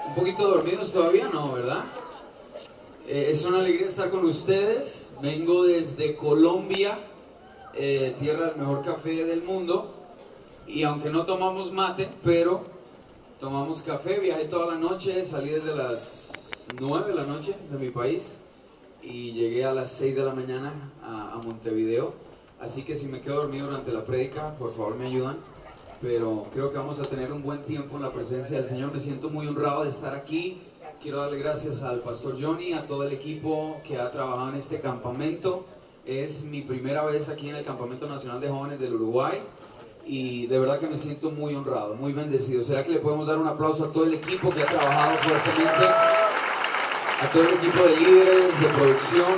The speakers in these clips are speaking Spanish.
Un poquito dormidos todavía, no, ¿verdad? Es una alegría estar con ustedes. Vengo desde Colombia, tierra del mejor café del mundo. Y aunque no tomamos mate, pero tomamos café. Viajé toda la noche, salí desde las 9 de la noche de mi país y llegué a las 6 de la mañana a Montevideo. Así que si me quedo dormido durante la prédica, por favor me ayudan. Pero creo que vamos a tener un buen tiempo en la presencia del Señor. Me siento muy honrado de estar aquí. Quiero darle gracias al pastor Johnny, a todo el equipo que ha trabajado en este campamento. Es mi primera vez aquí en el Campamento Nacional de Jóvenes del Uruguay y de verdad que me siento muy honrado, muy bendecido. ¿Será que le podemos dar un aplauso a todo el equipo que ha trabajado fuertemente? A todo el equipo de líderes, de producción.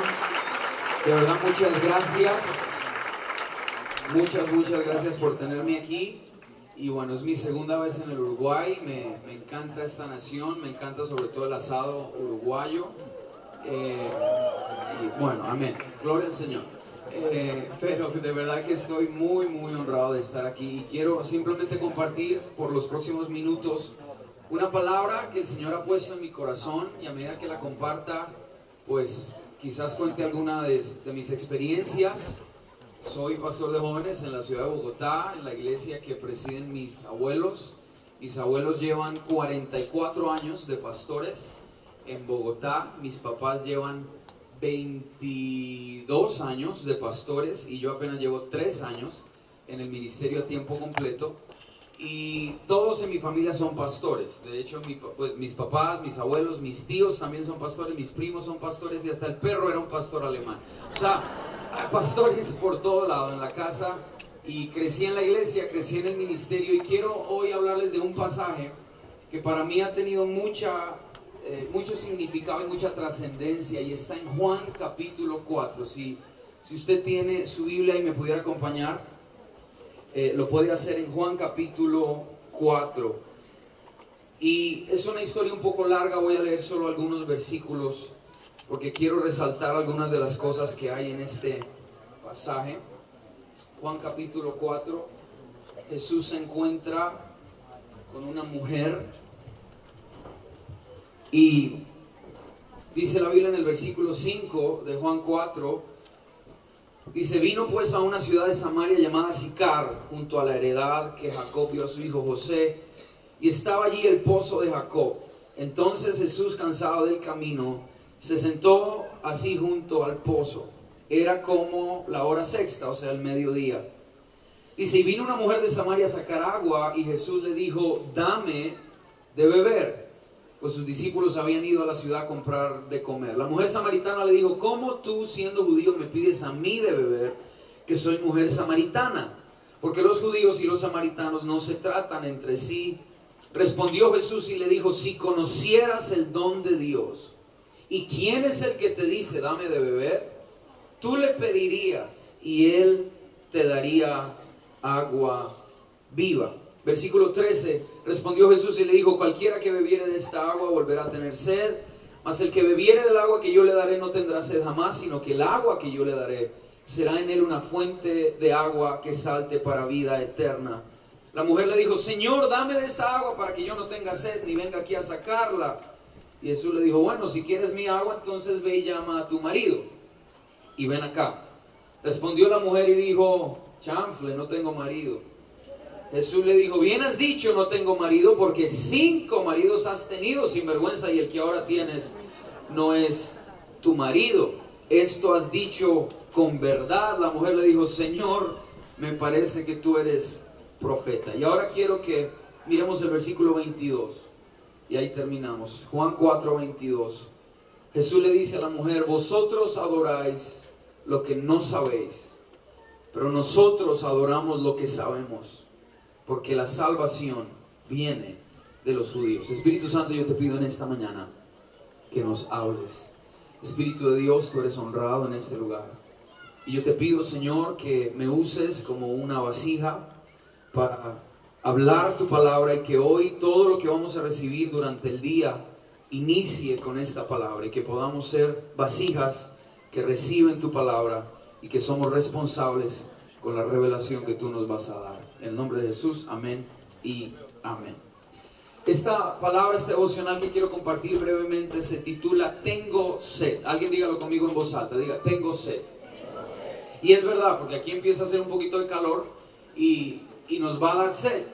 De verdad, muchas gracias. Muchas gracias por tenerme aquí. Y bueno, es mi segunda vez en el Uruguay, me encanta esta nación, me encanta sobre todo el asado uruguayo. Y bueno, amén, gloria al Señor. Pero de verdad que estoy muy honrado de estar aquí y quiero simplemente compartir por los próximos minutos una palabra que el Señor ha puesto en mi corazón, y a medida que la comparta, pues quizás cuente alguna de mis experiencias. Soy pastor de jóvenes en la ciudad de Bogotá, en la iglesia que presiden mis abuelos. Mis abuelos llevan 44 años de pastores en Bogotá. Mis papás llevan 22 años de pastores y yo apenas llevo 3 años en el ministerio a tiempo completo. Y todos en mi familia son pastores. De hecho, mis papás, mis abuelos, mis tíos también son pastores, mis primos son pastores y hasta el perro era un pastor alemán. O sea, hay pastores por todo lado en la casa, y crecí en la iglesia, crecí en el ministerio, y quiero hoy hablarles de un pasaje que para mí ha tenido mucho significado y mucha trascendencia, y está en Juan capítulo 4. Si usted tiene su Biblia y me pudiera acompañar, lo puede hacer en Juan capítulo 4. Y es una historia un poco larga, voy a leer solo algunos versículos porque quiero resaltar algunas de las cosas que hay en este pasaje. Juan capítulo 4, Jesús se encuentra con una mujer y dice la Biblia en el versículo 5 de Juan 4, dice: vino pues a una ciudad de Samaria llamada Sicar, junto a la heredad que Jacob dio a su hijo José, y estaba allí el pozo de Jacob. Entonces Jesús, cansado del camino, se sentó así junto al pozo. Era como la hora sexta, o sea, el mediodía. Dice: y vino una mujer de Samaria a sacar agua, y Jesús le dijo: dame de beber. Pues sus discípulos habían ido a la ciudad a comprar de comer. La mujer samaritana le dijo: ¿cómo tú, siendo judío, me pides a mí de beber, que soy mujer samaritana? Porque los judíos y los samaritanos no se tratan entre sí. Respondió Jesús y le dijo: si conocieras el don de Dios, ¿y quién es el que te dice dame de beber? Tú le pedirías y él te daría agua viva. Versículo 13, respondió Jesús y le dijo: cualquiera que bebiere de esta agua volverá a tener sed, mas el que bebiere del agua que yo le daré no tendrá sed jamás, sino que el agua que yo le daré será en él una fuente de agua que salte para vida eterna. La mujer le dijo: Señor, dame de esa agua para que yo no tenga sed ni venga aquí a sacarla. Y Jesús le dijo: bueno, si quieres mi agua, entonces ve y llama a tu marido y ven acá. Respondió la mujer y dijo: chanfle, no tengo marido. Jesús le dijo: bien has dicho, no tengo marido, porque 5 maridos has tenido, sinvergüenza, y el que ahora tienes no es tu marido. Esto has dicho con verdad. La mujer le dijo: Señor, me parece que tú eres profeta. Y ahora quiero que miremos el versículo 22. Y ahí terminamos. Juan 4, 22. Jesús le dice a la mujer: vosotros adoráis lo que no sabéis, pero nosotros adoramos lo que sabemos, porque la salvación viene de los judíos. Espíritu Santo, yo te pido en esta mañana que nos hables. Espíritu de Dios, tú eres honrado en este lugar. Y yo te pido, Señor, que me uses como una vasija para hablar tu palabra, y que hoy todo lo que vamos a recibir durante el día inicie con esta palabra, y que podamos ser vasijas que reciben tu palabra y que somos responsables con la revelación que tú nos vas a dar. En el nombre de Jesús, amén y amén. Esta palabra, este devocional que quiero compartir brevemente se titula Tengo sed. Alguien dígalo conmigo en voz alta, diga tengo sed. Y es verdad, porque aquí empieza a hacer un poquito de calor y nos va a dar sed.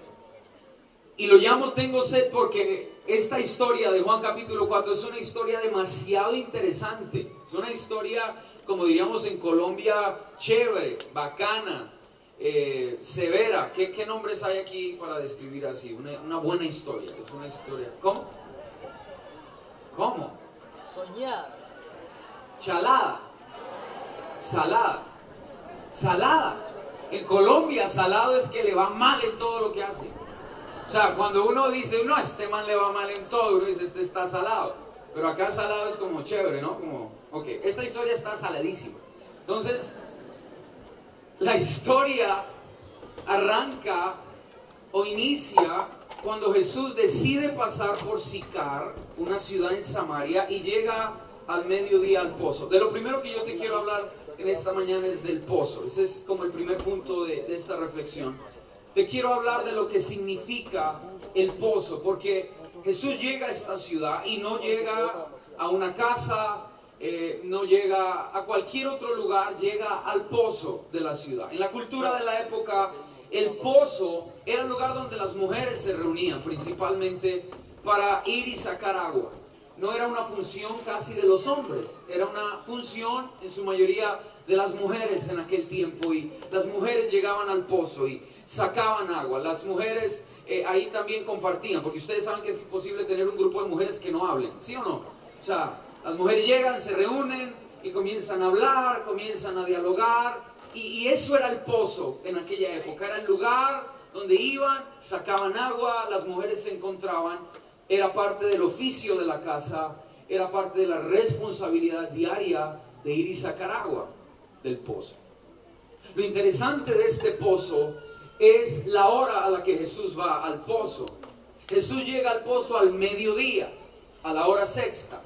Y lo llamo Tengo sed porque esta historia de Juan capítulo 4 es una historia demasiado interesante. Es una historia, como diríamos en Colombia, chévere, bacana, severa. ¿Qué nombres hay aquí para describir así? Una buena historia. Es una historia. ¿Cómo? ¿Cómo? Soñar. Chalada. Salada. Salada. En Colombia, salado es que le va mal en todo lo que hace. O sea, cuando uno dice, no, este man le va mal en todo, uno dice, este está salado. Pero acá salado es como chévere, ¿no? Como, ok, esta historia está saladísima. Entonces, la historia arranca o inicia cuando Jesús decide pasar por Sicar, una ciudad en Samaria, y llega al mediodía al pozo. De lo primero que yo te quiero hablar en esta mañana es del pozo. Ese es como el primer punto de esta reflexión. Te quiero hablar de lo que significa el pozo, porque Jesús llega a esta ciudad y no llega a una casa, no llega a cualquier otro lugar, llega al pozo de la ciudad. En la cultura de la época, el pozo era el lugar donde las mujeres se reunían principalmente para ir y sacar agua. No era una función casi de los hombres, era una función en su mayoría de las mujeres en aquel tiempo, y las mujeres llegaban al pozo y sacaban agua. Las mujeres ahí también compartían, porque ustedes saben que es imposible tener un grupo de mujeres que no hablen, ¿sí o no? O sea, las mujeres llegan, se reúnen y comienzan a hablar, comienzan a dialogar, y eso era el pozo en aquella época. Era el lugar donde iban, sacaban agua, las mujeres se encontraban. Era parte del oficio de la casa, era parte de la responsabilidad diaria de ir y sacar agua del pozo. Lo interesante de este pozo es la hora a la que Jesús va al pozo. Jesús llega al pozo al mediodía, a la hora sexta.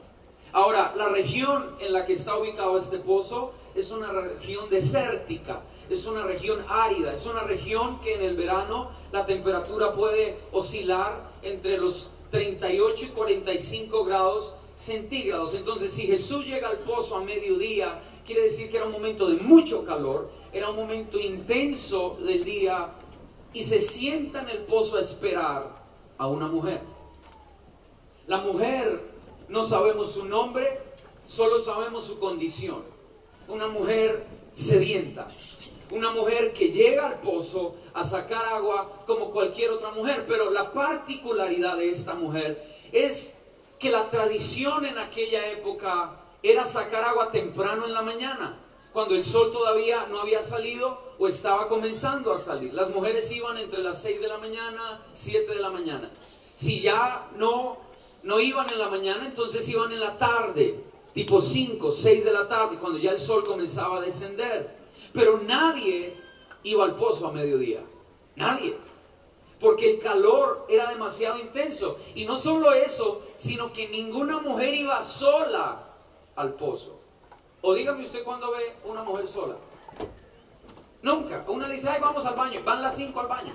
Ahora, la región en la que está ubicado este pozo es una región desértica, es una región árida, es una región que en el verano la temperatura puede oscilar entre los 38 y 45 grados centígrados. Entonces, si Jesús llega al pozo a mediodía, quiere decir que era un momento de mucho calor, era un momento intenso del día, y se sienta en el pozo a esperar a una mujer. La mujer, no sabemos su nombre, solo sabemos su condición. Una mujer sedienta, una mujer que llega al pozo a sacar agua como cualquier otra mujer. Pero la particularidad de esta mujer es que la tradición en aquella época era sacar agua temprano en la mañana, cuando el sol todavía no había salido o estaba comenzando a salir. Las mujeres iban entre las 6 de la mañana, 7 de la mañana. Si ya no iban en la mañana, entonces iban en la tarde, tipo 5, 6 de la tarde, cuando ya el sol comenzaba a descender. Pero nadie iba al pozo a mediodía, nadie, porque el calor era demasiado intenso. Y no solo eso, sino que ninguna mujer iba sola al pozo. O dígame usted cuándo ve una mujer sola. Nunca. Una dice, ay, vamos al baño, van las 5 al baño.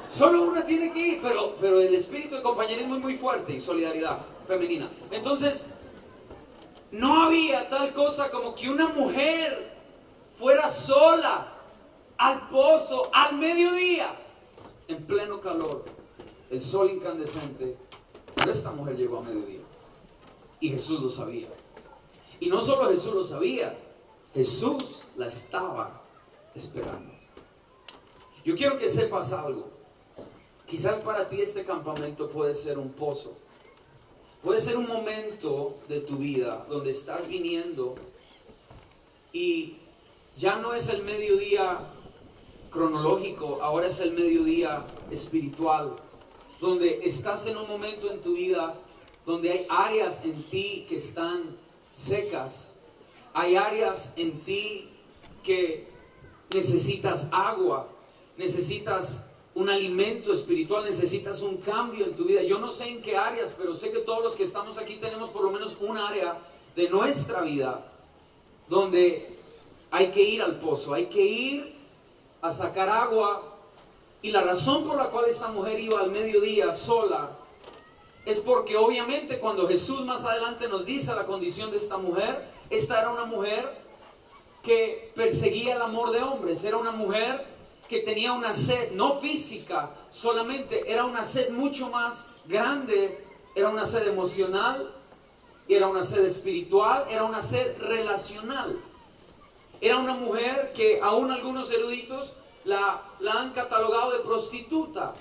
Solo una tiene que ir, pero el espíritu de compañerismo es muy fuerte, y solidaridad femenina. Entonces, no había tal cosa como que una mujer fuera sola al pozo al mediodía, en pleno calor, el sol incandescente. Pero esta mujer llegó a mediodía, y Jesús lo sabía. Y no solo Jesús lo sabía, Jesús la estaba esperando. Yo quiero que sepas algo. Quizás para ti este campamento puede ser un pozo. Puede ser un momento de tu vida donde estás viniendo y ya no es el mediodía cronológico, ahora es el mediodía espiritual, donde estás en un momento en tu vida donde hay áreas en ti que están secas, hay áreas en ti que necesitas agua, necesitas un alimento espiritual, necesitas un cambio en tu vida. Yo no sé en qué áreas, pero sé que todos los que estamos aquí tenemos por lo menos un área de nuestra vida donde hay que ir al pozo, hay que ir a sacar agua. Y la razón por la cual esta mujer iba al mediodía sola es porque obviamente cuando Jesús más adelante nos dice la condición de esta mujer, esta era una mujer que perseguía el amor de hombres, era una mujer que tenía una sed, no física solamente, era una sed mucho más grande, era una sed emocional, era una sed espiritual, era una sed relacional. Era una mujer que aún algunos eruditos la han catalogado de prostituta.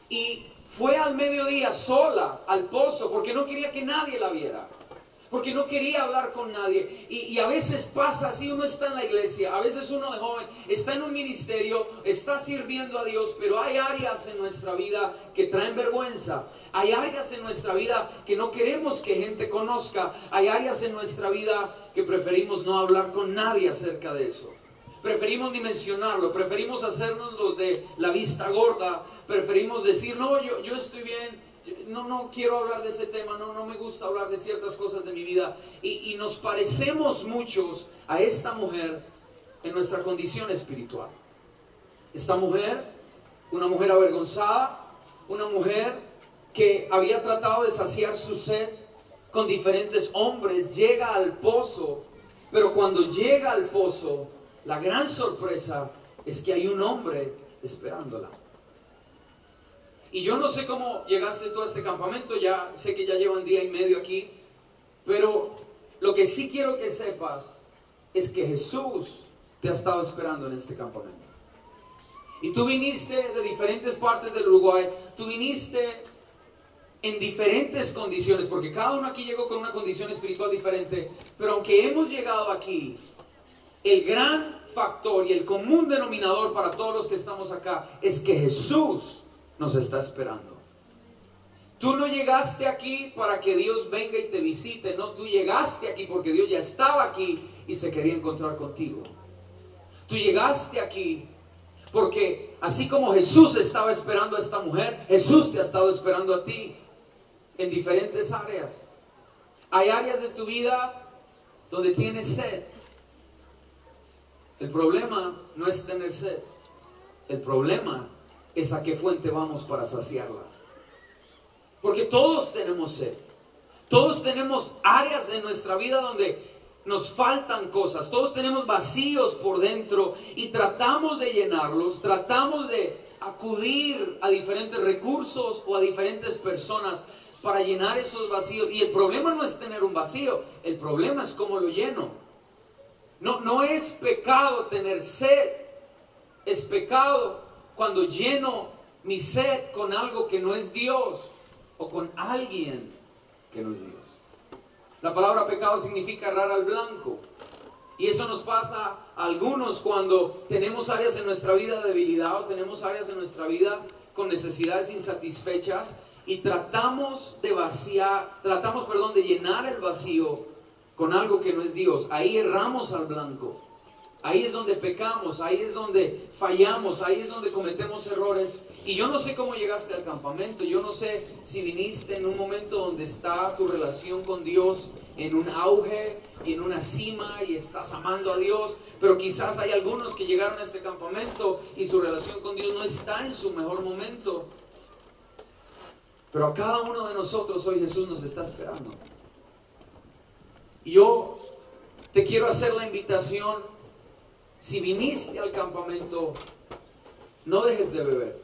Y fue al mediodía sola al pozo porque no quería que nadie la viera. Porque no quería hablar con nadie. Y a veces pasa así, uno está en la iglesia, a veces uno de joven está en un ministerio, está sirviendo a Dios, pero hay áreas en nuestra vida que traen vergüenza. Hay áreas en nuestra vida que no queremos que gente conozca. Hay áreas en nuestra vida que preferimos no hablar con nadie acerca de eso. Preferimos ni mencionarlo, preferimos hacernos los de la vista gorda, preferimos decir, no, yo estoy bien. No quiero hablar de ese tema, no me gusta hablar de ciertas cosas de mi vida. Y nos parecemos muchos a esta mujer en nuestra condición espiritual. Esta mujer, una mujer avergonzada, una mujer que había tratado de saciar su sed con diferentes hombres, llega al pozo, pero cuando llega al pozo, la gran sorpresa es que hay un hombre esperándola. Y yo no sé cómo llegaste tú a este campamento, ya sé que ya llevan día y medio aquí, pero lo que sí quiero que sepas es que Jesús te ha estado esperando en este campamento. Y tú viniste de diferentes partes del Uruguay, tú viniste en diferentes condiciones, porque cada uno aquí llegó con una condición espiritual diferente, pero aunque hemos llegado aquí, el gran factor y el común denominador para todos los que estamos acá es que Jesús nos está esperando. Tú no llegaste aquí para que Dios venga y te visite, no, tú llegaste aquí porque Dios ya estaba aquí y se quería encontrar contigo. Tú llegaste aquí porque así como Jesús estaba esperando a esta mujer, Jesús te ha estado esperando a ti en diferentes áreas. Hay áreas de tu vida donde tienes sed. El problema no es tener sed, el problema es a qué fuente vamos para saciarla. Porque todos tenemos sed. Todos tenemos áreas en nuestra vida donde nos faltan cosas. Todos tenemos vacíos por dentro y tratamos de llenarlos. Tratamos de acudir a diferentes recursos o a diferentes personas para llenar esos vacíos. Y el problema no es tener un vacío. El problema es cómo lo lleno. No es pecado tener sed. Es pecado cuando lleno mi sed con algo que no es Dios o con alguien que no es Dios. La palabra pecado significa errar al blanco. Y eso nos pasa a algunos cuando tenemos áreas en nuestra vida de debilidad o tenemos áreas en nuestra vida con necesidades insatisfechas y tratamos de llenar el vacío con algo que no es Dios. Ahí erramos al blanco. Ahí es donde pecamos, ahí es donde fallamos, ahí es donde cometemos errores. Y yo no sé cómo llegaste al campamento, yo no sé si viniste en un momento donde está tu relación con Dios en un auge y en una cima y estás amando a Dios, pero quizás hay algunos que llegaron a este campamento y su relación con Dios no está en su mejor momento. Pero a cada uno de nosotros hoy Jesús nos está esperando. Y yo te quiero hacer la invitación. Si viniste al campamento, no dejes de beber.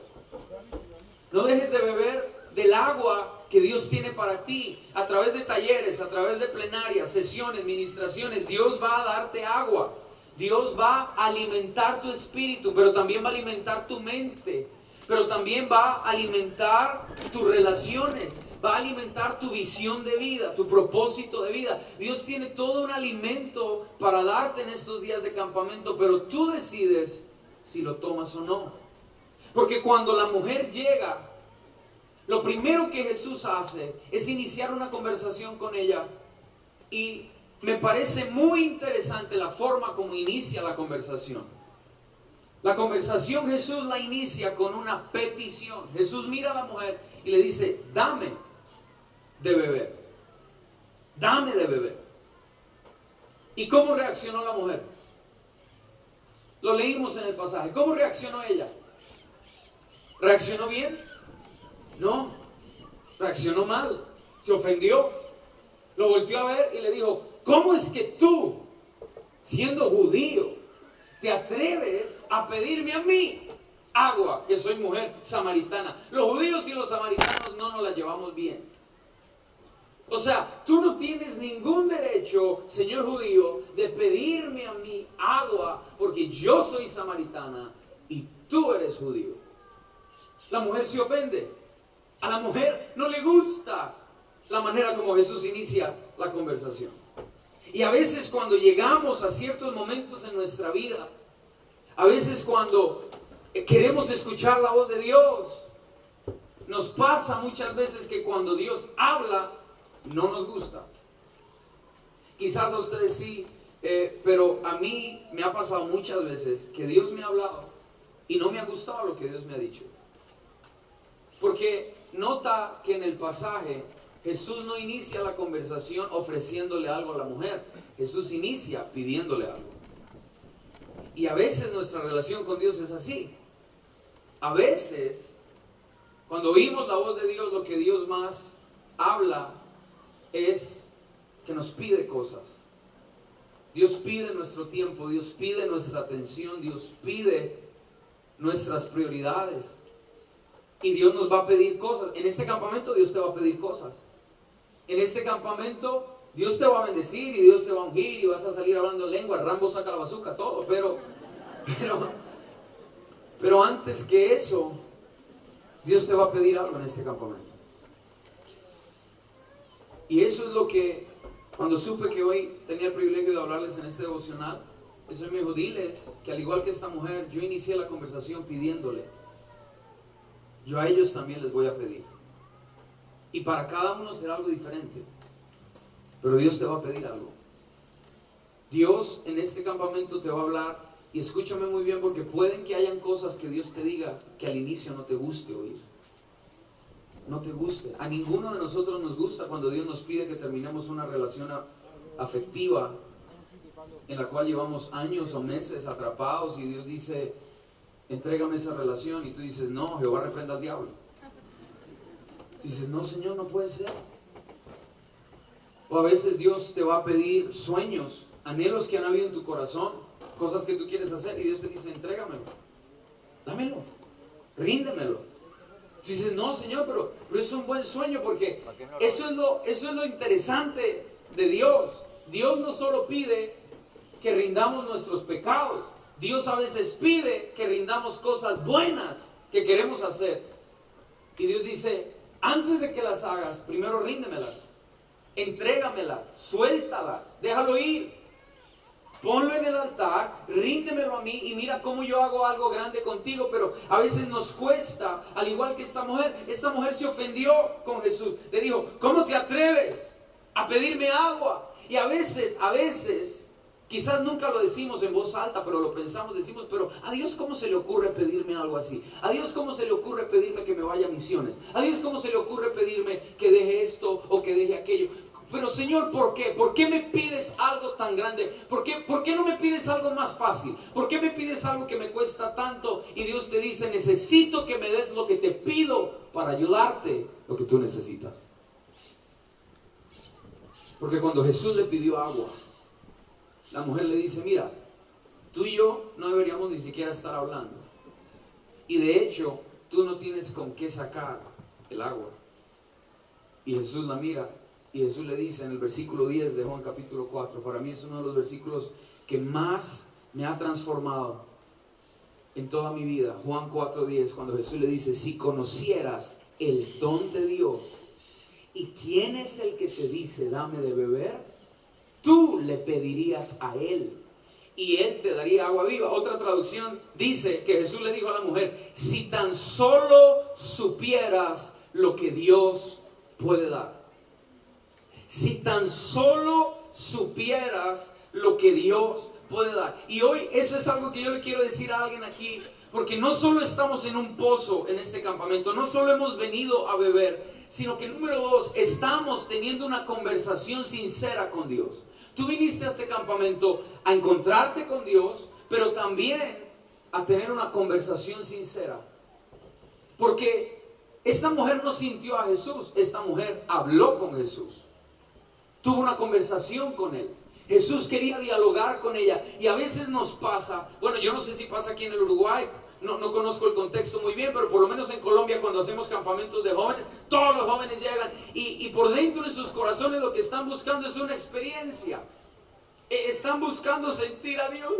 No dejes de beber del agua que Dios tiene para ti. A través de talleres, a través de plenarias, sesiones, ministraciones, Dios va a darte agua. Dios va a alimentar tu espíritu, pero también va a alimentar tu mente. Pero también va a alimentar tus relaciones. Va a alimentar tu visión de vida, tu propósito de vida. Dios tiene todo un alimento para darte en estos días de campamento, pero tú decides si lo tomas o no. Porque cuando la mujer llega, lo primero que Jesús hace es iniciar una conversación con ella. Y me parece muy interesante la forma como inicia la conversación. La conversación Jesús la inicia con una petición. Jesús mira a la mujer y le dice, dame de beber. Dame de beber. ¿Y cómo reaccionó la mujer? Lo leímos en el pasaje. ¿Cómo reaccionó ella? ¿Reaccionó bien? No. reaccionó mal, se ofendió, lo volteó a ver y le dijo, ¿cómo es que tú, siendo judío, te atreves a pedirme a mí agua, que soy mujer samaritana? Los judíos y los samaritanos no nos la llevamos bien. O sea, tú no tienes ningún derecho, señor judío, de pedirme a mí agua, porque yo soy samaritana y tú eres judío. La mujer se ofende. A la mujer no le gusta la manera como Jesús inicia la conversación. Y a veces cuando llegamos a ciertos momentos en nuestra vida, a veces cuando queremos escuchar la voz de Dios, nos pasa muchas veces que cuando Dios habla, no nos gusta. Quizás a ustedes sí, pero a mí me ha pasado muchas veces que Dios me ha hablado y no me ha gustado lo que Dios me ha dicho. Porque nota que en el pasaje Jesús no inicia la conversación ofreciéndole algo a la mujer. Jesús inicia pidiéndole algo. Y a veces nuestra relación con Dios es así. A veces, cuando oímos la voz de Dios, lo que Dios más habla es que nos pide cosas. Dios pide nuestro tiempo, Dios pide nuestra atención, Dios pide nuestras prioridades. Y Dios nos va a pedir cosas. En este campamento Dios te va a pedir cosas. En este campamento Dios te va a bendecir y Dios te va a ungir y vas a salir hablando en lengua. Rambo saca la bazooka, todo. Pero antes que eso, Dios te va a pedir algo en este campamento. Y eso es lo que, cuando supe que hoy tenía el privilegio de hablarles en este devocional, eso me dijo, diles que al igual que esta mujer, yo inicié la conversación pidiéndole. Yo a ellos también les voy a pedir. Y para cada uno será algo diferente. Pero Dios te va a pedir algo. Dios en este campamento te va a hablar. Y escúchame muy bien, porque pueden que hayan cosas que Dios te diga que al inicio no te guste oír. No te guste. A ninguno de nosotros nos gusta cuando Dios nos pide que terminemos una relación afectiva en la cual llevamos años o meses atrapados y Dios dice, entrégame esa relación, y tú dices, no, Jehová reprenda al diablo. Tú dices, no, Señor, no puede ser. O a veces Dios te va a pedir sueños, anhelos que han habido en tu corazón, cosas que tú quieres hacer, y Dios te dice, entrégamelo, dámelo, ríndemelo. Tú dices, no, Señor, pero es un buen sueño, porque eso es lo interesante de Dios. Dios no solo pide que rindamos nuestros pecados, Dios a veces pide que rindamos cosas buenas que queremos hacer. Y Dios dice, antes de que las hagas, primero ríndmelas, entrégamelas, suéltalas, déjalo ir. Ponlo en el altar, ríndemelo a mí y mira cómo yo hago algo grande contigo. Pero a veces nos cuesta, al igual que esta mujer. Esta mujer se ofendió con Jesús. Le dijo, ¿cómo te atreves a pedirme agua? Y a veces, quizás nunca lo decimos en voz alta, pero lo pensamos, decimos, pero a Dios ¿cómo se le ocurre pedirme algo así? A Dios ¿cómo se le ocurre pedirme que me vaya a misiones? A Dios ¿cómo se le ocurre pedirme que deje esto o que deje aquello? Pero Señor, ¿por qué? ¿Por qué me pides algo tan grande? ¿Por qué no me pides algo más fácil? ¿Por qué me pides algo que me cuesta tanto? Y Dios te dice, necesito que me des lo que te pido para ayudarte, lo que tú necesitas. Porque cuando Jesús le pidió agua, la mujer le dice, mira, tú y yo no deberíamos ni siquiera estar hablando. Y de hecho, tú no tienes con qué sacar el agua. Y Jesús la mira. Y Jesús le dice en el versículo 10 de Juan capítulo 4, para mí es uno de los versículos que más me ha transformado en toda mi vida. Juan 4:10, cuando Jesús le dice, si conocieras el don de Dios y quién es el que te dice, dame de beber, tú le pedirías a Él y Él te daría agua viva. Otra traducción dice que Jesús le dijo a la mujer, si tan solo supieras lo que Dios puede dar. Si tan solo supieras lo que Dios puede dar. Y hoy eso es algo que yo le quiero decir a alguien aquí, porque no solo estamos en un pozo en este campamento, no solo hemos venido a beber, sino que número 2, estamos teniendo una conversación sincera con Dios. Tú viniste a este campamento a encontrarte con Dios, pero también a tener una conversación sincera. Porque Esta mujer no sintió a Jesús, esta mujer habló con Jesús. Tuvo una conversación con Él. Jesús quería dialogar con ella. Y a veces nos pasa, bueno, yo no sé si pasa aquí en el Uruguay, no conozco el contexto muy bien, pero por lo menos en Colombia cuando hacemos campamentos de jóvenes, todos los jóvenes llegan y por dentro de sus corazones lo que están buscando es una experiencia. Están buscando sentir a Dios. Ay,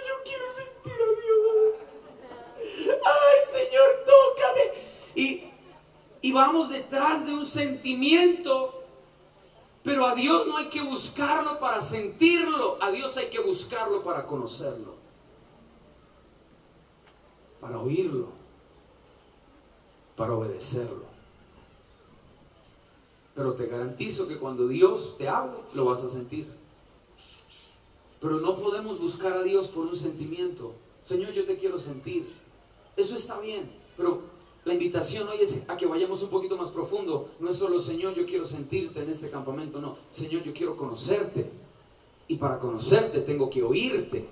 yo quiero sentir a Dios. Ay, Señor, tócame. Y vamos detrás de un sentimiento. Pero a Dios no hay que buscarlo para sentirlo. A Dios hay que buscarlo para conocerlo. Para oírlo. Para obedecerlo. Pero te garantizo que cuando Dios te hable, lo vas a sentir. Pero no podemos buscar a Dios por un sentimiento. Señor, yo te quiero sentir. Eso está bien, pero la invitación hoy es a que vayamos un poquito más profundo. No es solo, Señor, yo quiero sentirte en este campamento. No, Señor, yo quiero conocerte. Y para conocerte tengo que oírte,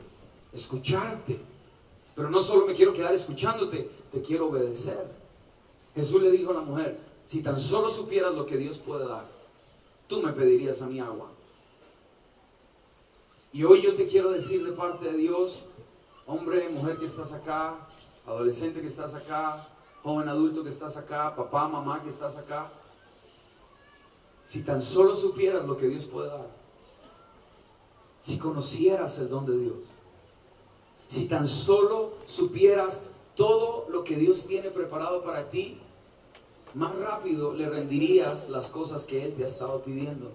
escucharte. Pero no solo me quiero quedar escuchándote, te quiero obedecer. Jesús le dijo a la mujer, si tan solo supieras lo que Dios puede dar, tú me pedirías a mí agua. Y hoy yo te quiero decir de parte de Dios, hombre, mujer que estás acá, adolescente que estás acá, joven adulto que estás acá, papá, mamá que estás acá, si tan solo supieras lo que Dios puede dar, si conocieras el don de Dios, si tan solo supieras todo lo que Dios tiene preparado para ti, más rápido le rendirías las cosas que Él te ha estado pidiendo.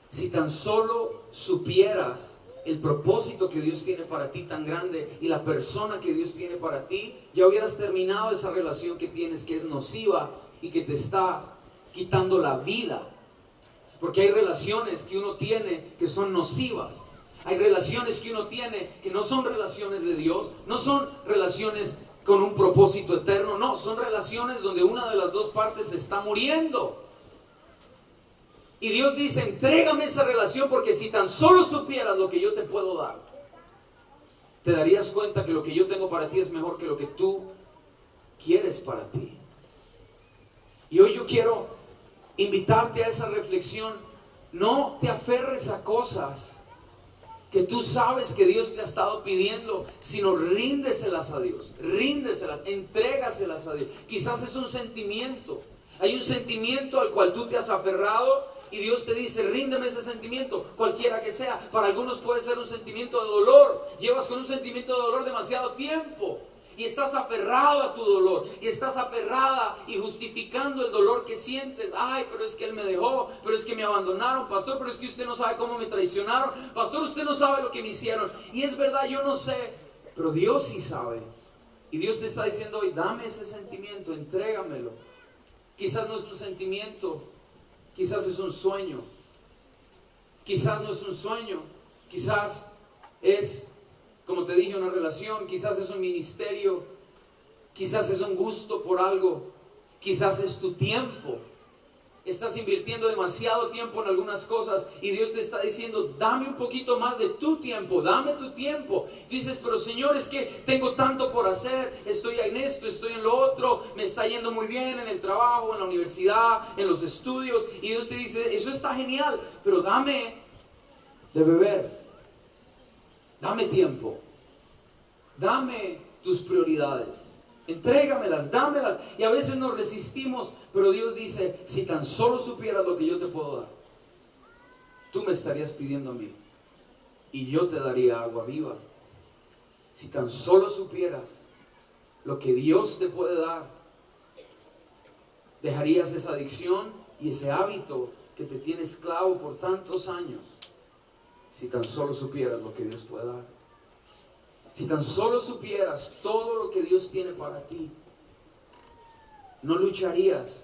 Si tan solo supieras el propósito que Dios tiene para ti tan grande y la persona que Dios tiene para ti, ya hubieras terminado esa relación que tienes que es nociva y que te está quitando la vida. Porque hay relaciones que uno tiene que son nocivas. Hay relaciones que uno tiene que no son relaciones de Dios, no son relaciones con un propósito eterno, no, son relaciones donde una de las dos partes está muriendo. Y Dios dice, entrégame esa relación porque si tan solo supieras lo que yo te puedo dar, te darías cuenta que lo que yo tengo para ti es mejor que lo que tú quieres para ti. Y hoy yo quiero invitarte a esa reflexión. No te aferres a cosas que tú sabes que Dios te ha estado pidiendo, sino ríndeselas a Dios, ríndeselas, entrégaselas a Dios. Quizás es un sentimiento, hay un sentimiento al cual tú te has aferrado y Dios te dice, ríndeme ese sentimiento, cualquiera que sea. Para algunos puede ser un sentimiento de dolor, llevas con un sentimiento de dolor demasiado tiempo y estás aferrado a tu dolor y estás aferrada y justificando el dolor que sientes. Ay, pero es que él me dejó, pero es que me abandonaron, pastor, pero es que usted no sabe cómo me traicionaron, pastor, usted no sabe lo que me hicieron. Y es verdad, yo no sé, pero Dios sí sabe. Y Dios te está diciendo hoy, dame ese sentimiento, entrégamelo. Quizás no es un sentimiento, quizás es un sueño, quizás no es un sueño, quizás es, como te dije, una relación, quizás es un ministerio, quizás es un gusto por algo, quizás es tu tiempo. Estás invirtiendo demasiado tiempo en algunas cosas y Dios te está diciendo, dame un poquito más de tu tiempo, dame tu tiempo. Tú dices, pero Señor, es que tengo tanto por hacer, estoy en esto, estoy en lo otro, me está yendo muy bien en el trabajo, en la universidad, en los estudios. Y Dios te dice, eso está genial, pero dame de beber, dame tiempo, dame tus prioridades. Entrégamelas, dámelas. Y a veces nos resistimos, pero Dios dice, si tan solo supieras lo que yo te puedo dar, tú me estarías pidiendo a mí y yo te daría agua viva. Si tan solo supieras lo que Dios te puede dar, dejarías esa adicción y ese hábito que te tiene esclavo por tantos años. Si tan solo supieras lo que Dios puede dar. Si tan solo supieras todo lo que Dios tiene para ti, no lucharías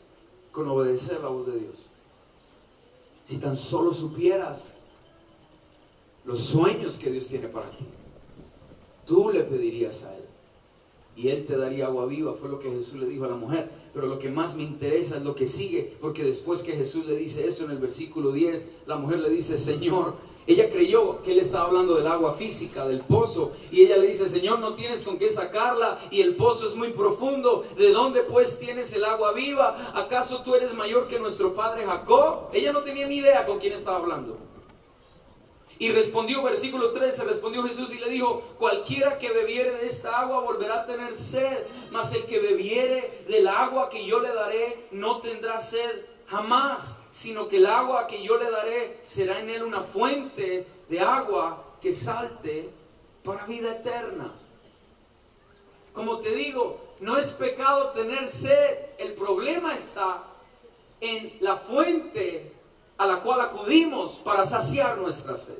con obedecer la voz de Dios. Si tan solo supieras los sueños que Dios tiene para ti, tú le pedirías a Él y Él te daría agua viva. Fue lo que Jesús le dijo a la mujer. Pero lo que más me interesa es lo que sigue, porque después que Jesús le dice eso en el versículo 10, la mujer le dice, Señor, Ella creyó que él estaba hablando del agua física, del pozo. Y ella le dice, Señor, no tienes con qué sacarla y el pozo es muy profundo. ¿De dónde pues tienes el agua viva? ¿Acaso tú eres mayor que nuestro padre Jacob? Ella no tenía ni idea con quién estaba hablando. Y respondió, versículo 13, respondió Jesús y le dijo, cualquiera que bebiere de esta agua volverá a tener sed, mas el que bebiere del agua que yo le daré no tendrá sed jamás, sino que el agua que yo le daré será en él una fuente de agua que salte para vida eterna. Como te digo, no es pecado tener sed, el problema está en la fuente a la cual acudimos para saciar nuestra sed.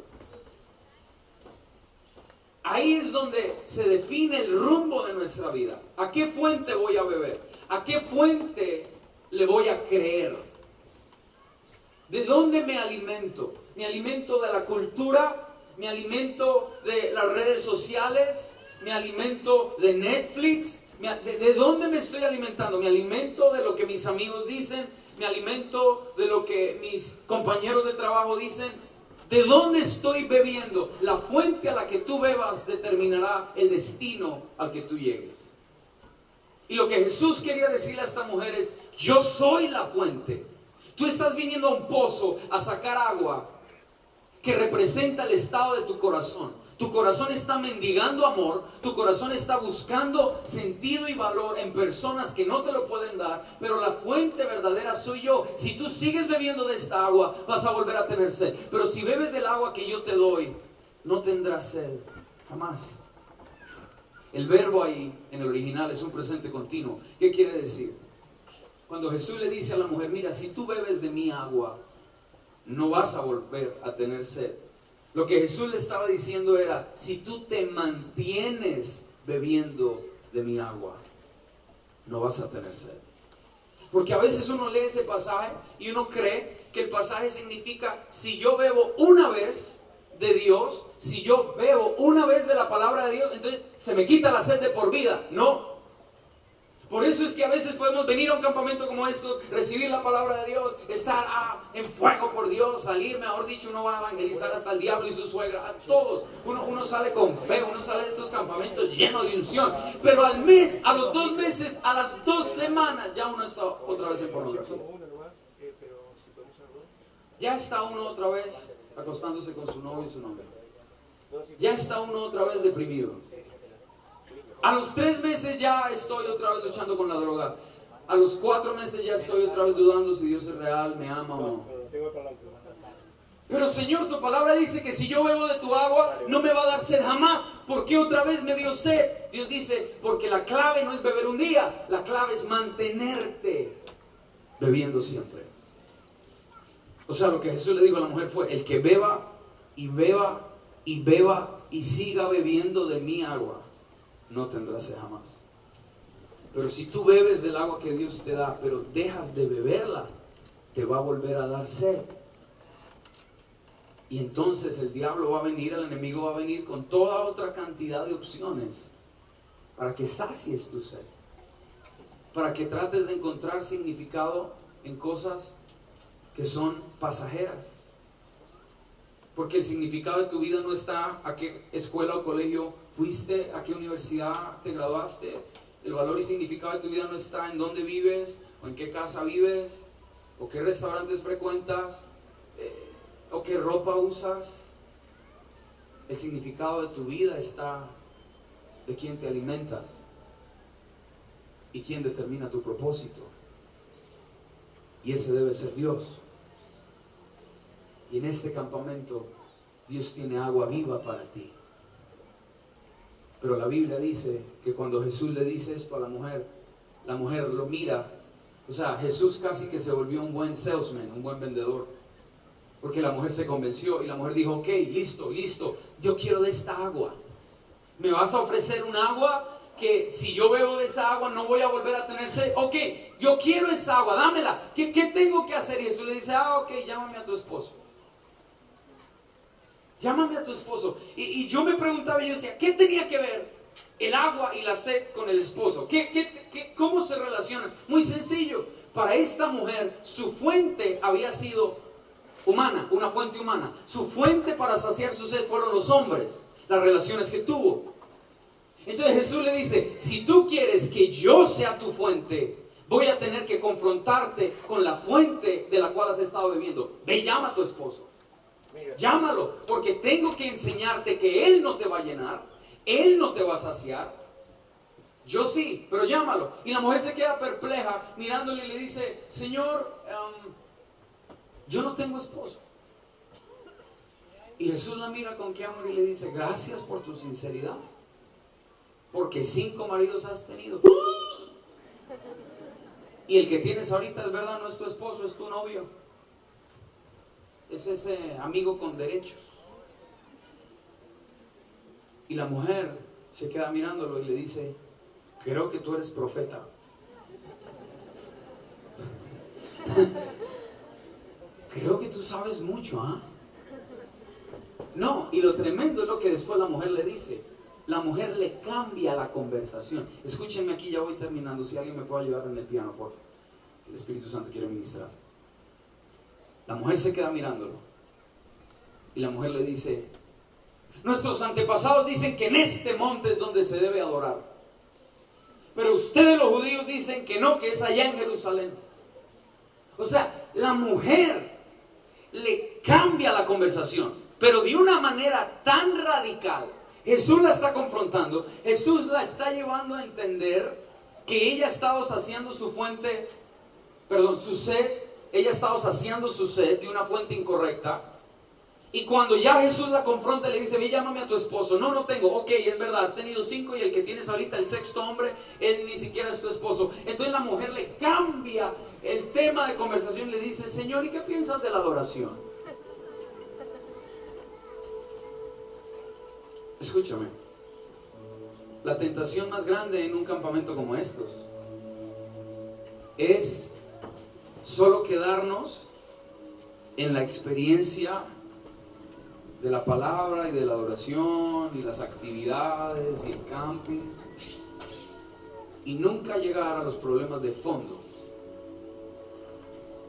Ahí es donde se define el rumbo de nuestra vida. ¿A qué fuente voy a beber? ¿A qué fuente le voy a creer? ¿De dónde me alimento? ¿Me alimento de la cultura? ¿Me alimento de las redes sociales? ¿Me alimento de Netflix? ¿De dónde me estoy alimentando? ¿Me alimento de lo que mis amigos dicen? ¿Me alimento de lo que mis compañeros de trabajo dicen? ¿De dónde estoy bebiendo? La fuente a la que tú bebas determinará el destino al que tú llegues. Y lo que Jesús quería decirle a esta mujer es, yo soy la fuente. Tú estás viniendo a un pozo a sacar agua que representa el estado de tu corazón. Tu corazón está mendigando amor, tu corazón está buscando sentido y valor en personas que no te lo pueden dar, pero la fuente verdadera soy yo. Si tú sigues bebiendo de esta agua, vas a volver a tener sed. Pero si bebes del agua que yo te doy, no tendrás sed, jamás. El verbo ahí, en el original, es un presente continuo. ¿Qué quiere decir? Cuando Jesús le dice a la mujer, mira, si tú bebes de mi agua, no vas a volver a tener sed. Lo que Jesús le estaba diciendo era, si tú te mantienes bebiendo de mi agua, no vas a tener sed. Porque a veces uno lee ese pasaje y uno cree que el pasaje significa, si yo bebo una vez de Dios, si yo bebo una vez de la palabra de Dios, entonces se me quita la sed de por vida. No. Por eso es que a veces podemos venir a un campamento como estos, recibir la palabra de Dios, estar en fuego por Dios, salir, mejor dicho, uno va a evangelizar hasta el diablo y su suegra, a todos. Uno sale con fe, uno sale de estos campamentos lleno de unción. Pero al mes, a los 2 meses, a las 2 semanas, ya uno está otra vez en pornografía. Ya está uno otra vez acostándose con su novio y su novia. Ya está uno otra vez deprimido. A los 3 meses ya estoy otra vez luchando con la droga. A los 4 meses ya estoy otra vez dudando si Dios es real, me ama o no. Pero Señor, tu palabra dice que si yo bebo de tu agua, no me va a dar sed jamás. ¿Por qué otra vez me dio sed? Dios dice, porque la clave no es beber un día, la clave es mantenerte bebiendo siempre. O sea, lo que Jesús le dijo a la mujer fue, el que beba y beba y beba y siga bebiendo de mi agua, no tendrás sed jamás. Pero si tú bebes del agua que Dios te da, pero dejas de beberla, te va a volver a dar sed. Y entonces el diablo va a venir, el enemigo va a venir con toda otra cantidad de opciones para que sacies tu sed, para que trates de encontrar significado en cosas que son pasajeras. Porque el significado de tu vida no está a qué escuela o colegio fuiste, a qué universidad te graduaste. El valor y significado de tu vida no está en dónde vives, o en qué casa vives, o qué restaurantes frecuentas, o qué ropa usas. El significado de tu vida está de quién te alimentas y quién determina tu propósito. Y ese debe ser Dios. Y en este campamento Dios tiene agua viva para ti. Pero la Biblia dice que cuando Jesús le dice esto a la mujer lo mira. O sea, Jesús casi que se volvió un buen salesman, un buen vendedor. Porque la mujer se convenció y la mujer dijo, ok, listo, yo quiero de esta agua. ¿Me vas a ofrecer un agua que si yo bebo de esa agua no voy a volver a tener sed? Ok, yo quiero esa agua, dámela. ¿Qué tengo que hacer? Y Jesús le dice, ok, llámame a tu esposo. Llámame a tu esposo. Y yo me preguntaba, yo decía, ¿qué tenía que ver el agua y la sed con el esposo? ¿Cómo se relacionan? Muy sencillo. Para esta mujer, su fuente había sido humana, una fuente humana. Su fuente para saciar su sed fueron los hombres, las relaciones que tuvo. Entonces Jesús le dice, si tú quieres que yo sea tu fuente, voy a tener que confrontarte con la fuente de la cual has estado bebiendo. Ve, llama a tu esposo. Llámalo, porque tengo que enseñarte que él no te va a llenar, él no te va a saciar. Yo sí, pero llámalo. Y la mujer se queda perpleja mirándole y le dice, Señor, yo no tengo esposo. Y Jesús la mira con qué amor y le dice, gracias por tu sinceridad, porque 5 maridos has tenido. Y el que tienes ahorita es verdad, no es tu esposo, es tu novio. Es ese amigo con derechos. Y la mujer se queda mirándolo y le dice, creo que tú eres profeta. Creo que tú sabes mucho, ¿ah? No, y lo tremendo es lo que después la mujer le dice. La mujer le cambia la conversación. Escúchenme aquí, ya voy terminando. Si alguien me puede ayudar en el piano, por favor. El Espíritu Santo quiere ministrar. La mujer se queda mirándolo. Y la mujer le dice, nuestros antepasados dicen que en este monte es donde se debe adorar. Pero ustedes los judíos dicen que no, que es allá en Jerusalén. O sea, la mujer le cambia la conversación, pero de una manera tan radical. Jesús la está confrontando, Jesús la está llevando a entender que ella ha estado saciando su sed, ella ha estado saciando su sed de una fuente incorrecta. Y cuando ya Jesús la confronta, le dice, ve, llámame a tu esposo. No, no tengo. Ok, es verdad, has tenido 5 y el que tienes ahorita, el 6º hombre, él ni siquiera es tu esposo. Entonces la mujer le cambia el tema de conversación y le dice, Señor, ¿y qué piensas de la adoración? Escúchame, la tentación más grande en un campamento como estos es solo quedarnos en la experiencia de la palabra y de la adoración y las actividades y el camping, y nunca llegar a los problemas de fondo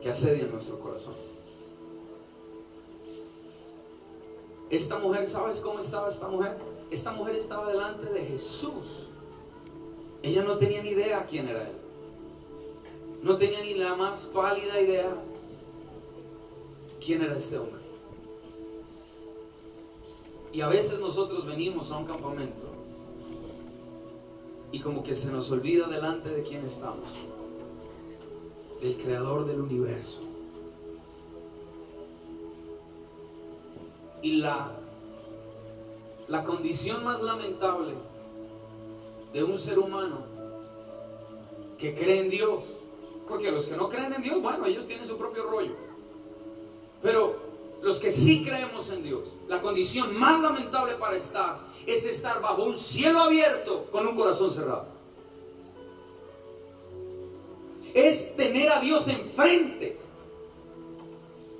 que asedian nuestro corazón. Esta mujer, ¿sabes cómo estaba esta mujer? Esta mujer estaba delante de Jesús. Ella no tenía ni idea quién era él. No tenía ni la más pálida idea quién era este hombre. Y a veces nosotros venimos a un campamento y como que se nos olvida delante de quién estamos, del creador del universo. Y la condición más lamentable de un ser humano que cree en Dios, porque los que no creen en Dios, bueno, ellos tienen su propio rollo, pero los que sí creemos en Dios, la condición más lamentable para estar es estar bajo un cielo abierto con un corazón cerrado. Es tener a Dios enfrente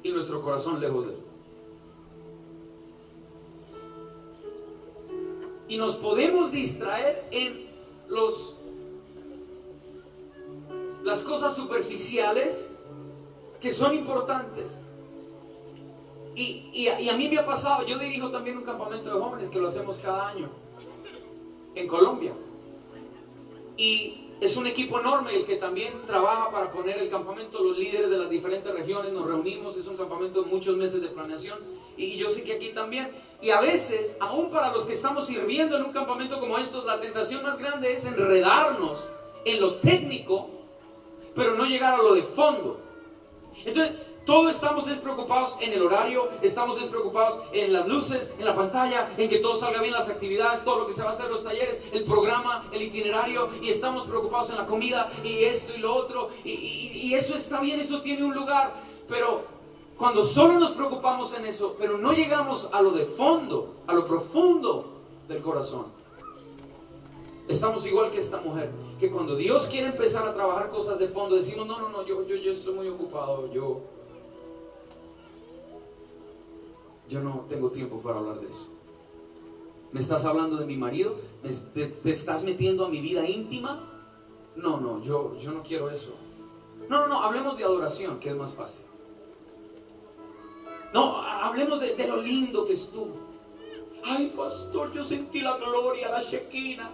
y nuestro corazón lejos de él. Y nos podemos distraer en las cosas superficiales que son importantes. Y a mí me ha pasado, yo dirijo también un campamento de jóvenes que lo hacemos cada año en Colombia. Y es un equipo enorme el que también trabaja para poner el campamento. Los líderes de las diferentes regiones nos reunimos, es un campamento de muchos meses de planeación. Y yo sé que aquí también. Y a veces, aún para los que estamos sirviendo en un campamento como estos, la tentación más grande es enredarnos en lo técnico, pero no llegar a lo de fondo. Entonces, todos estamos despreocupados en el horario, estamos despreocupados en las luces, en la pantalla, en que todo salga bien, las actividades, todo lo que se va a hacer, los talleres, el programa, el itinerario, y estamos preocupados en la comida y esto y lo otro, y eso está bien, eso tiene un lugar, pero cuando solo nos preocupamos en eso, pero no llegamos a lo de fondo, a lo profundo del corazón, estamos igual que esta mujer, que cuando Dios quiere empezar a trabajar cosas de fondo, decimos, no, yo estoy muy ocupado, yo no tengo tiempo para hablar de eso. ¿Me estás hablando de mi marido? ¿Te estás metiendo a mi vida íntima? No, yo no quiero eso. No, hablemos de adoración, que es más fácil. No, hablemos de lo lindo que estuvo. Ay, pastor, yo sentí la gloria, la Shekinah.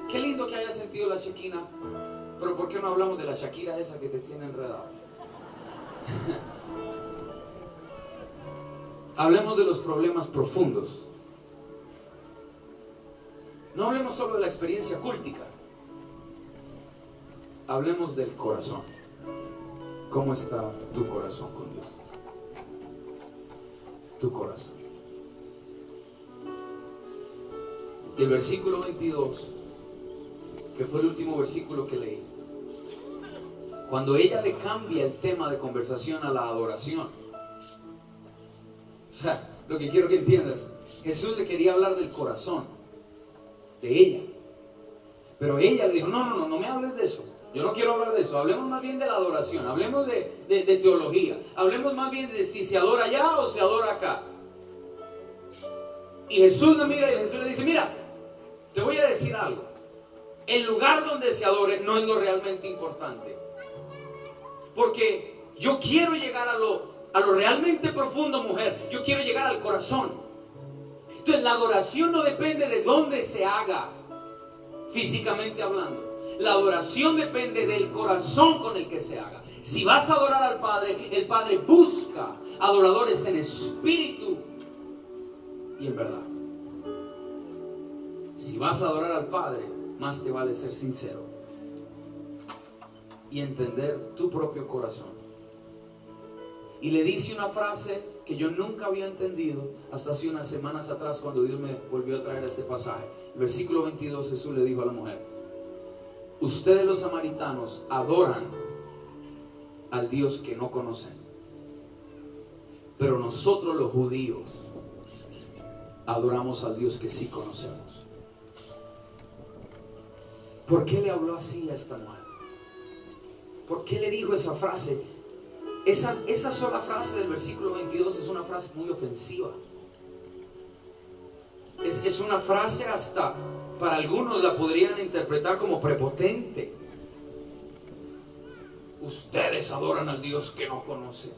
Qué lindo que haya sentido la Shekinah. Pero ¿por qué no hablamos de la Shakira esa que te tiene enredado? Hablemos de los problemas profundos. No hablemos solo de la experiencia cúltica. Hablemos del corazón. ¿Cómo está tu corazón con Dios? Tu corazón. Y el versículo 22, que fue el último versículo que leí, cuando ella le cambia el tema de conversación a la adoración. O sea, lo que quiero que entiendas, Jesús le quería hablar del corazón de ella, pero ella le dijo, no me hables de eso. Yo no quiero hablar de eso. Hablemos más bien de la adoración. Hablemos de teología. Hablemos más bien de si se adora allá o se adora acá. Y Jesús la mira y Jesús le dice, mira, te voy a decir algo. El lugar donde se adore no es lo realmente importante. Porque yo quiero llegar a lo realmente profundo, mujer. Yo quiero llegar al corazón. Entonces la adoración no depende de dónde se haga, físicamente hablando. La adoración depende del corazón con el que se haga. Si vas a adorar al Padre, el Padre busca adoradores en espíritu y en verdad. Si vas a adorar al Padre, más te vale ser sincero y entender tu propio corazón. Y le dice una frase que yo nunca había entendido hasta hace unas semanas atrás, cuando Dios me volvió a traer este pasaje. El versículo 22, Jesús le dijo a la mujer: ustedes los samaritanos adoran al Dios que no conocen, pero nosotros los judíos adoramos al Dios que sí conocemos. ¿Por qué le habló así a esta mujer? ¿Por qué le dijo esa frase? Esa sola frase del versículo 22 es una frase muy ofensiva. Es una frase, hasta para algunos la podrían interpretar como prepotente. Ustedes adoran al Dios que no conocen.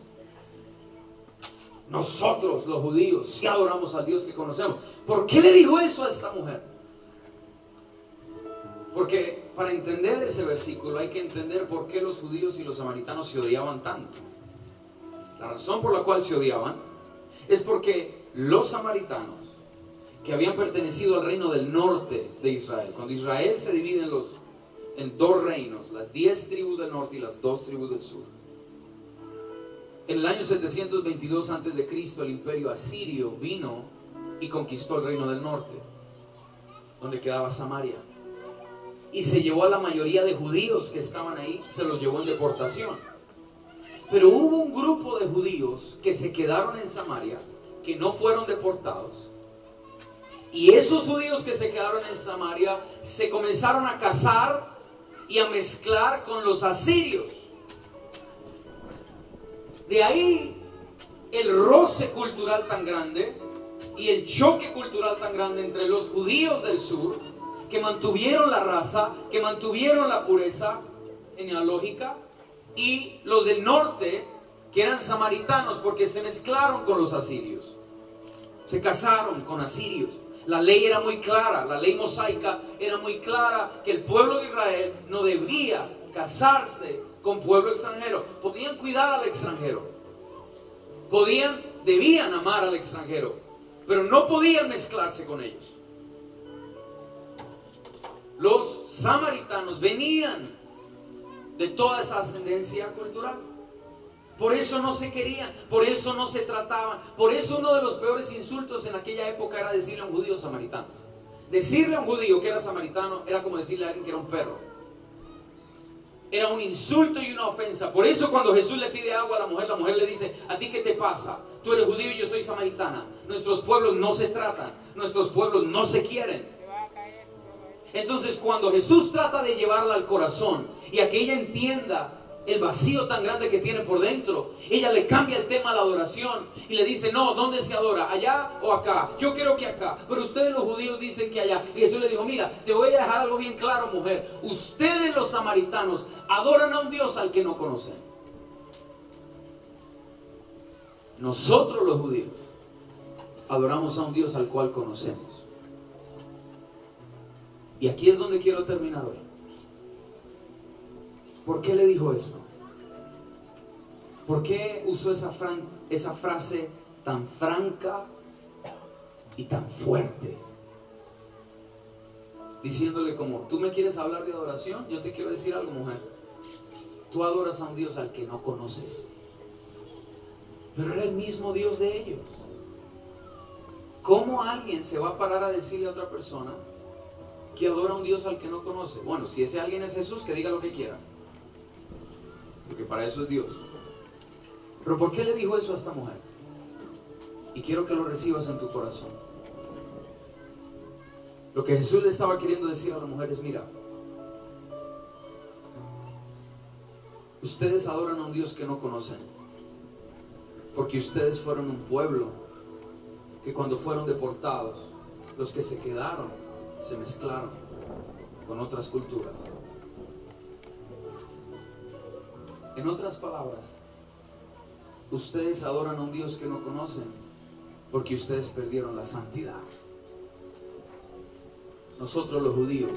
Nosotros los judíos sí adoramos al Dios que conocemos. ¿Por qué le dijo eso a esta mujer? Porque para entender ese versículo hay que entender por qué los judíos y los samaritanos se odiaban tanto. La razón por la cual se odiaban es porque los samaritanos, que habían pertenecido al reino del norte de Israel, cuando Israel se divide en dos reinos, las 10 tribus del norte y las 2 tribus del sur. En el año 722 a.C., el imperio asirio vino y conquistó el reino del norte, donde quedaba Samaria, y se llevó a la mayoría de judíos que estaban ahí, se los llevó en deportación. Pero hubo un grupo de judíos que se quedaron en Samaria, que no fueron deportados. Y esos judíos que se quedaron en Samaria se comenzaron a casar y a mezclar con los asirios. De ahí el roce cultural tan grande y el choque cultural tan grande entre los judíos del sur, que mantuvieron la raza, que mantuvieron la pureza genealógica, y los del norte, que eran samaritanos, porque se mezclaron con los asirios, se casaron con asirios. La ley era muy clara, la ley mosaica era muy clara, que el pueblo de Israel no debía casarse con pueblo extranjero. Podían cuidar al extranjero, debían amar al extranjero, pero no podían mezclarse con ellos. Los samaritanos venían de toda esa ascendencia cultural. Por eso no se querían, por eso no se trataban. Por eso uno de los peores insultos en aquella época era decirle a un judío samaritano. Decirle a un judío que era samaritano era como decirle a alguien que era un perro. Era un insulto y una ofensa. Por eso cuando Jesús le pide agua a la mujer le dice: ¿a ti qué te pasa? Tú eres judío y yo soy samaritana. Nuestros pueblos no se tratan, nuestros pueblos no se quieren. Entonces cuando Jesús trata de llevarla al corazón y a que ella entienda el vacío tan grande que tiene por dentro, ella le cambia el tema a la adoración y le dice: no, ¿dónde se adora? ¿Allá o acá? Yo creo que acá, pero ustedes los judíos dicen que allá. Y Jesús le dijo: mira, te voy a dejar algo bien claro, mujer. Ustedes los samaritanos adoran a un Dios al que no conocen. Nosotros los judíos adoramos a un Dios al cual conocemos. Y aquí es donde quiero terminar hoy. ¿Por qué le dijo eso? ¿Por qué usó esa frase tan franca y tan fuerte? Diciéndole como, ¿tú me quieres hablar de adoración? Yo te quiero decir algo, mujer. Tú adoras a un Dios al que no conoces. Pero era el mismo Dios de ellos. ¿Cómo alguien se va a parar a decirle a otra persona que adora a un Dios al que no conoce? Bueno, si ese alguien es Jesús, que diga lo que quiera, porque para eso es Dios. Pero ¿por qué le dijo eso a esta mujer? Y quiero que lo recibas en tu corazón. Lo que Jesús le estaba queriendo decir a la mujer es, mira, ustedes adoran a un Dios que no conocen, porque ustedes fueron un pueblo que cuando fueron deportados, los que se quedaron se mezclaron con otras culturas. En otras palabras, ustedes adoran a un Dios que no conocen porque ustedes perdieron la santidad. Nosotros los judíos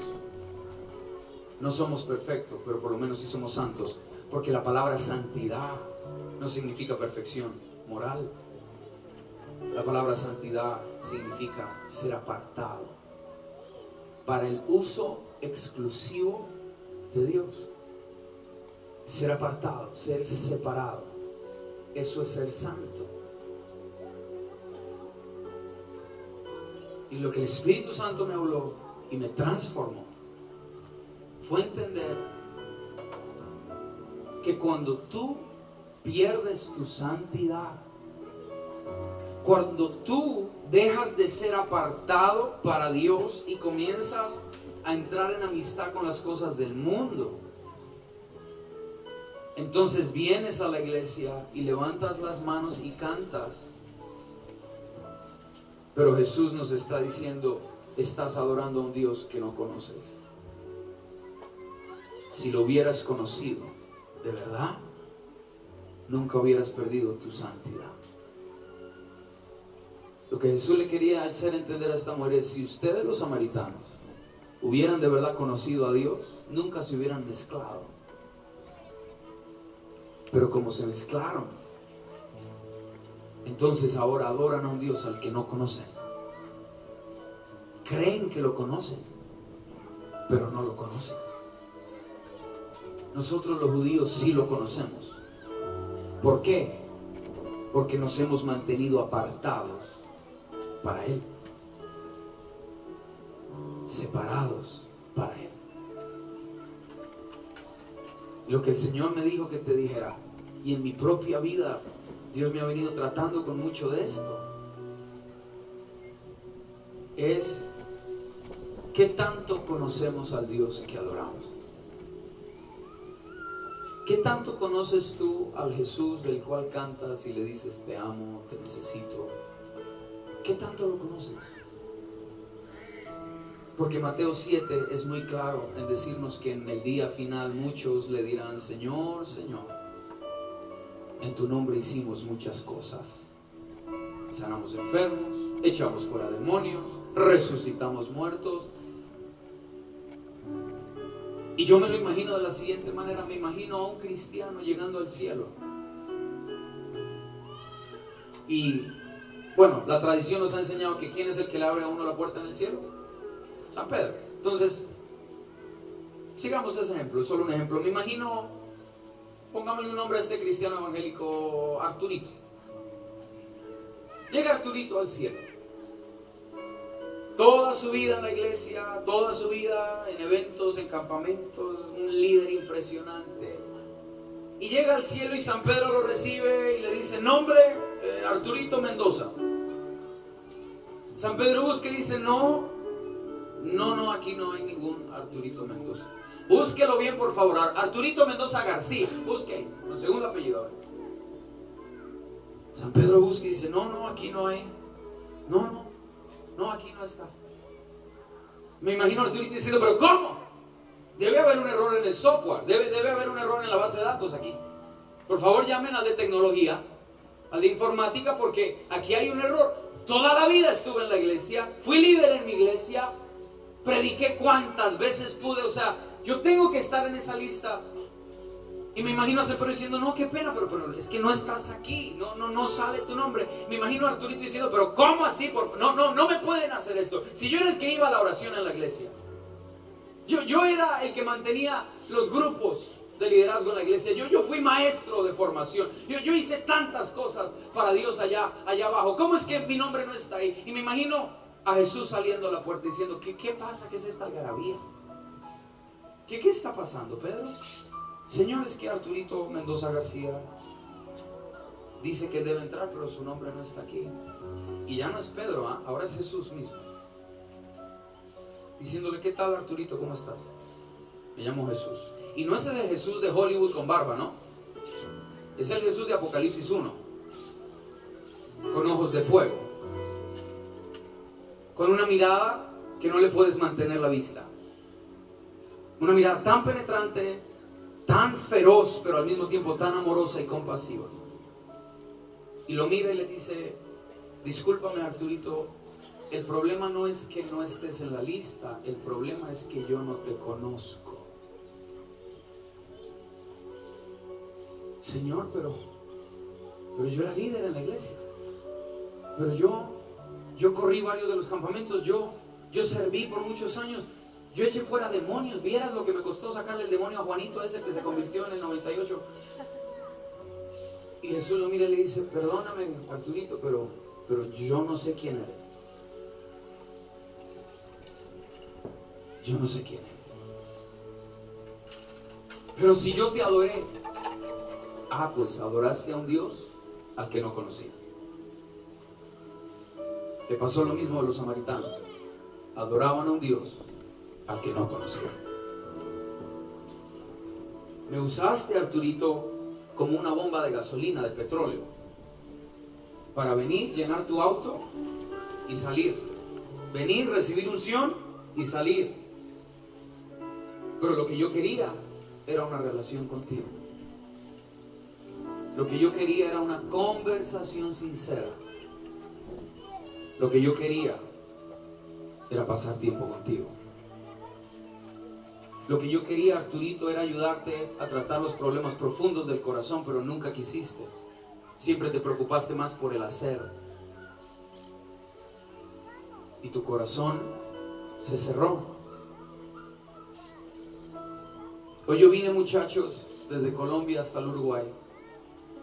no somos perfectos, pero por lo menos sí somos santos, porque la palabra santidad no significa perfección moral. La palabra santidad significa ser apartado para el uso exclusivo de Dios. Ser apartado, ser separado, eso es ser santo. Y lo que el Espíritu Santo me habló y me transformó fue entender que cuando tú pierdes tu santidad, cuando tú dejas de ser apartado para Dios y comienzas a entrar en amistad con las cosas del mundo, entonces vienes a la iglesia y levantas las manos y cantas. Pero Jesús nos está diciendo, estás adorando a un Dios que no conoces. Si lo hubieras conocido de verdad, nunca hubieras perdido tu santidad. Lo que Jesús le quería hacer entender a esta mujer es, si ustedes los samaritanos hubieran de verdad conocido a Dios, nunca se hubieran mezclado. Pero como se mezclaron, entonces ahora adoran a un Dios al que no conocen. Creen que lo conocen, pero no lo conocen. Nosotros los judíos sí lo conocemos. ¿Por qué? Porque nos hemos mantenido apartados para Él, separados para Él. Lo que el Señor me dijo que te dijera, y en mi propia vida Dios me ha venido tratando con mucho de esto, es ¿qué tanto conocemos al Dios que adoramos? ¿Qué tanto conoces tú al Jesús del cual cantas y le dices te amo, te necesito? ¿Qué tanto lo conoces? Porque Mateo 7 es muy claro en decirnos que en el día final muchos le dirán, Señor, Señor, en tu nombre hicimos muchas cosas. Sanamos enfermos, echamos fuera demonios, resucitamos muertos. Y yo me lo imagino de la siguiente manera, me imagino a un cristiano llegando al cielo. Y bueno, la tradición nos ha enseñado que ¿quién es el que le abre a uno la puerta en el cielo? San Pedro. Entonces, sigamos ese ejemplo, es solo un ejemplo. Me imagino, pongámosle un nombre a este cristiano evangélico, Arturito. Llega Arturito al cielo. Toda su vida en la iglesia, toda su vida en eventos, en campamentos, un líder impresionante. Y llega al cielo y San Pedro lo recibe y le dice, nombre, Arturito Mendoza. San Pedro busca y dice, no, aquí no hay ningún Arturito Mendoza. Búsquelo bien, por favor. Arturito Mendoza García, busque, con segundo apellido. San Pedro busca y dice, no, aquí no hay. No, aquí no está. Me imagino a Arturito diciendo, pero ¿cómo? Debe haber un error en el software, debe haber un error en la base de datos aquí. Por favor, llamen al de tecnología. al de informática, porque aquí hay un error. Toda la vida estuve en la iglesia, fui líder en mi iglesia, prediqué cuantas veces pude, o sea, yo tengo que estar en esa lista. Y me imagino a Pedro diciendo, no, qué pena, pero es que no estás aquí, no sale tu nombre. Me imagino a Arturito diciendo, pero ¿cómo así? No me pueden hacer esto. Si yo era el que iba a la oración en la iglesia, yo era el que mantenía los grupos de liderazgo en la iglesia, yo fui maestro de formación, yo hice tantas cosas para Dios allá abajo. ¿Cómo es que mi nombre no está ahí? Y me imagino a Jesús saliendo a la puerta diciendo, ¿qué pasa? ¿Qué es esta algarabía? ¿Qué está pasando, Pedro? Señor, es que Arturito Mendoza García dice que debe entrar, pero su nombre no está aquí. Y ya no es Pedro, ahora es Jesús mismo, diciéndole, ¿qué tal, Arturito? ¿Cómo estás? Me llamo Jesús. Y no es el Jesús de Hollywood con barba, ¿no? Es el Jesús de Apocalipsis 1, con ojos de fuego, con una mirada que no le puedes mantener la vista, una mirada tan penetrante, tan feroz, pero al mismo tiempo tan amorosa y compasiva. Y lo mira y le dice, discúlpame, Arturito, el problema no es que no estés en la lista, el problema es que yo no te conozco. Señor, pero yo era líder en la iglesia, pero yo corrí varios de los campamentos, yo serví por muchos años, yo eché fuera demonios. Vieras lo que me costó sacarle el demonio a Juanito ese que se convirtió en el 98. Y Jesús lo mira y le dice, perdóname, Arturito, pero yo no sé quién eres. Yo no sé quién eres. Pero si yo te adoré, pues adoraste a un Dios al que no conocías. Te pasó lo mismo a los samaritanos. Adoraban a un Dios al que no conocían. Me usaste, Arturito, como una bomba de gasolina, de petróleo, para venir, llenar tu auto y salir. Venir, recibir unción y salir. Pero lo que yo quería era una relación contigo. Lo que yo quería era una conversación sincera. Lo que yo quería era pasar tiempo contigo. Lo que yo quería, Arturito, era ayudarte a tratar los problemas profundos del corazón, pero nunca quisiste. Siempre te preocupaste más por el hacer. Y tu corazón se cerró. Hoy yo vine, muchachos, desde Colombia hasta el Uruguay.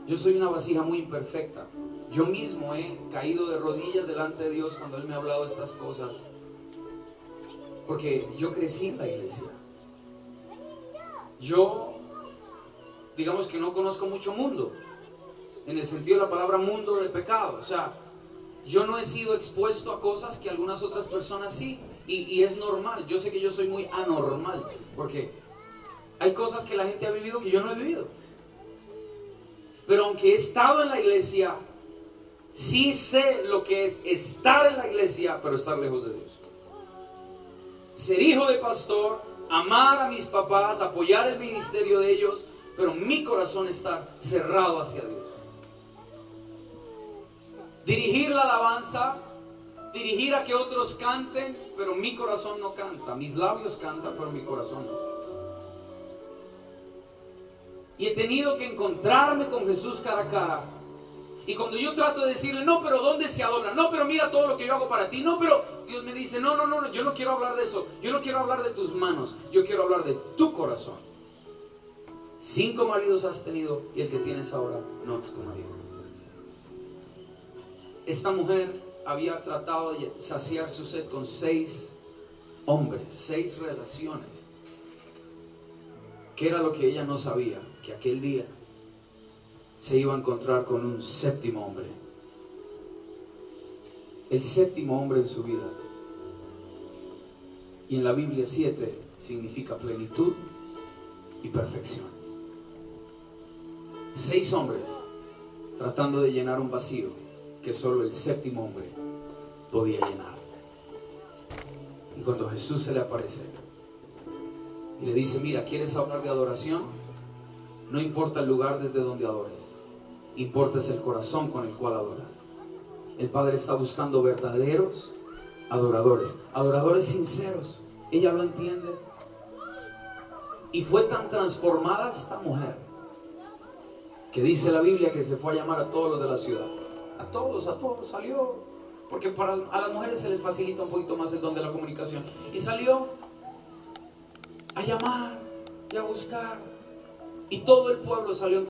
Yo soy una vasija muy imperfecta. Yo mismo he caído de rodillas delante de Dios cuando Él me ha hablado estas cosas. Porque yo crecí en la iglesia. Yo, digamos que no conozco mucho mundo, en el sentido de la palabra mundo de pecado. O sea, yo no he sido expuesto a cosas que algunas otras personas sí. Y es normal. Yo sé que yo soy muy anormal, porque hay cosas que la gente ha vivido que yo no he vivido. Pero aunque he estado en la iglesia, sí sé lo que es estar en la iglesia, pero estar lejos de Dios. Ser hijo de pastor, amar a mis papás, apoyar el ministerio de ellos, pero mi corazón está cerrado hacia Dios. Dirigir la alabanza, dirigir a que otros canten, pero mi corazón no canta. Mis labios cantan, pero mi corazón no. Y he tenido que encontrarme con Jesús cara a cara. Y cuando yo trato de decirle, no, pero ¿dónde se adora? No, pero mira todo lo que yo hago para ti. No, pero Dios me dice, no, yo no quiero hablar de eso. Yo no quiero hablar de tus manos. Yo quiero hablar de tu corazón. 5 maridos has tenido y el que tienes ahora no es tu marido. Esta mujer había tratado de saciar su sed con 6 hombres, 6 relaciones. ¿Qué era lo que ella no sabía? Que aquel día se iba a encontrar con un 7º hombre. El 7º hombre en su vida. Y en la Biblia 7 significa plenitud y perfección. 6 hombres tratando de llenar un vacío que solo el 7º hombre podía llenar. Y cuando Jesús se le aparece y le dice, mira, ¿quieres hablar de adoración? No importa el lugar desde donde adores. importa es el corazón con el cual adoras. El Padre está buscando verdaderos adoradores, adoradores sinceros. Ella lo entiende. Y fue tan transformada esta mujer que dice la Biblia que se fue a llamar a todos los de la ciudad. A todos salió. Porque a las mujeres se les facilita un poquito más el don de la comunicación. Y salió a llamar y a buscar. Y todo el pueblo salió.